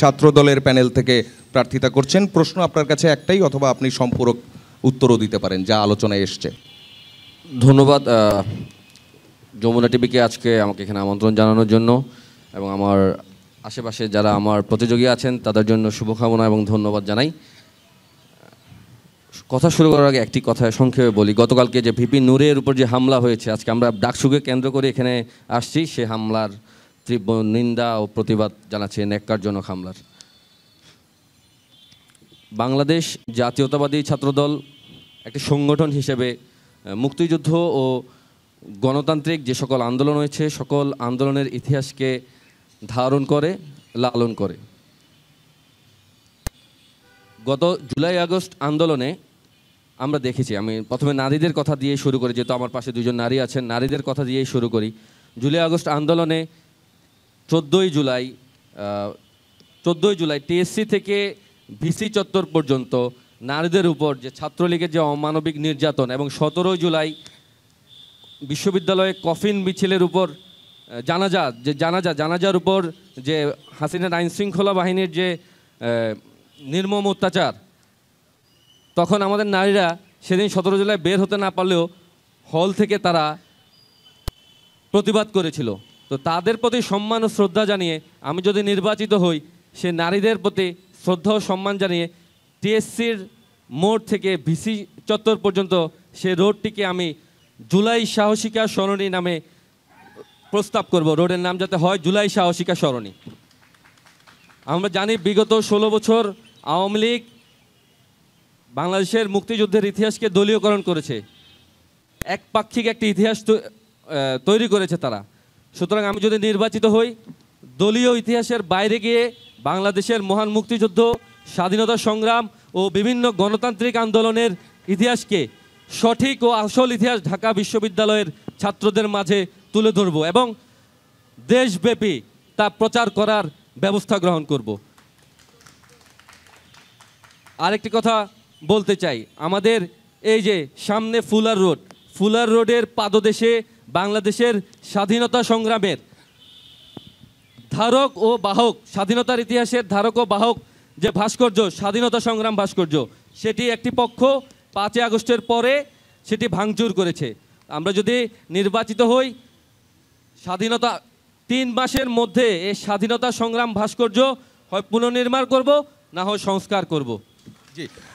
ছাত্র দলের প্যানেল থেকে প্রার্থিতা করছেন। প্রশ্ন আপনার কাছে একটাই, অথবা আপনি সম্পূরক উত্তরও দিতে পারেন যা আলোচনায় এসছে। ধন্যবাদ যমুনা টিভিকে আজকে আমাকে এখানে আমন্ত্রণ জানানোর জন্য, এবং আমার আশেপাশে যারা আমার প্রতিযোগী আছেন তাদের জন্য শুভকামনা এবং ধন্যবাদ জানাই। কথা শুরু করার আগে একটি কথা সংক্ষেপে বলি। গতকালকে যে ভিপি নূরের উপর যে হামলা হয়েছে, আজকে আমরা ডাকসুকে কেন্দ্র করে এখানে আসছি, সে হামলার তীব্র নিন্দা ও প্রতিবাদ জানাচ্ছি, ন্যাক্কারজনক হামলার। বাংলাদেশ জাতীয়তাবাদী ছাত্রদল একটি সংগঠন হিসেবে মুক্তিযুদ্ধ ও গণতান্ত্রিক যে সকল আন্দোলন হয়েছে সকল আন্দোলনের ইতিহাসকে ধারণ করে, লালন করে। গত জুলাই আগস্ট আন্দোলনে আমরা দেখেছি, আমি প্রথমে নারীদের কথা দিয়ে শুরু করি, যেহেতু আমার পাশে দুজন নারী আছেন, নারীদের কথা দিয়েই শুরু করি। জুলাই আগস্ট আন্দোলনে 14ই জুলাই টিএসসি থেকে ভিসি চত্বর পর্যন্ত নারীদের উপর যে ছাত্রলীগের যে অমানবিক নির্যাতন, এবং 17 জুলাই বিশ্ববিদ্যালয়ে কফিন মিছিলের উপর জানাজার উপর যে হাসিনার আইনশৃঙ্খলা বাহিনীর যে নির্মম অত্যাচার, তখন আমাদের নারীরা সেদিন 17 জুলাই বের হতে না পারলেও হল থেকে তারা প্রতিবাদ করেছিল। তো তাদের প্রতি সম্মান ও শ্রদ্ধা জানিয়ে আমি যদি নির্বাচিত হই, সে নারীদের প্রতি শ্রদ্ধা ও সম্মান জানিয়ে টিএসসির মোড় থেকে ভিসি চত্বর পর্যন্ত সে রোডটিকে আমি জুলাই সাহসিকা সরণি নামে প্রস্তাব করব। রোডের নাম যাতে হয় জুলাই সাহসিকা সরণি। আমরা জানি বিগত 16 বছর আওয়ামী লীগ বাংলাদেশের মুক্তিযুদ্ধের ইতিহাসকে দলীয়করণ করেছে, একপাক্ষিক একটি ইতিহাস তৈরি করেছে তারা। সুতরাং আমি যদি নির্বাচিত হই, দলীয় ইতিহাসের বাইরে গিয়ে বাংলাদেশের মহান মুক্তিযুদ্ধ, স্বাধীনতা সংগ্রাম ও বিভিন্ন গণতান্ত্রিক আন্দোলনের ইতিহাসকে সঠিক ও আসল ইতিহাস ঢাকা বিশ্ববিদ্যালয়ের ছাত্রদের মাঝে তুলে ধরব এবং দেশব্যাপী তা প্রচার করার ব্যবস্থা গ্রহণ করব। আরেকটি কথা বলতে চাই, আমাদের এই যে সামনে ফুলার রোডের পাদদেশে বাংলাদেশের স্বাধীনতা সংগ্রামের ধারক ও বাহক, স্বাধীনতার ইতিহাসের ধারক ও বাহক যে ভাস্কর্য, স্বাধীনতা সংগ্রাম ভাস্কর্য, সেটি একটি পক্ষ 5 আগস্টের পরে সেটি ভাঙচুর করেছে। আমরা যদি নির্বাচিত হই, স্বাধীনতা 3 মাসের মধ্যে এই স্বাধীনতা সংগ্রাম ভাস্কর্য হয় পুনর্নির্মাণ করব, না হয় সংস্কার করব। জি।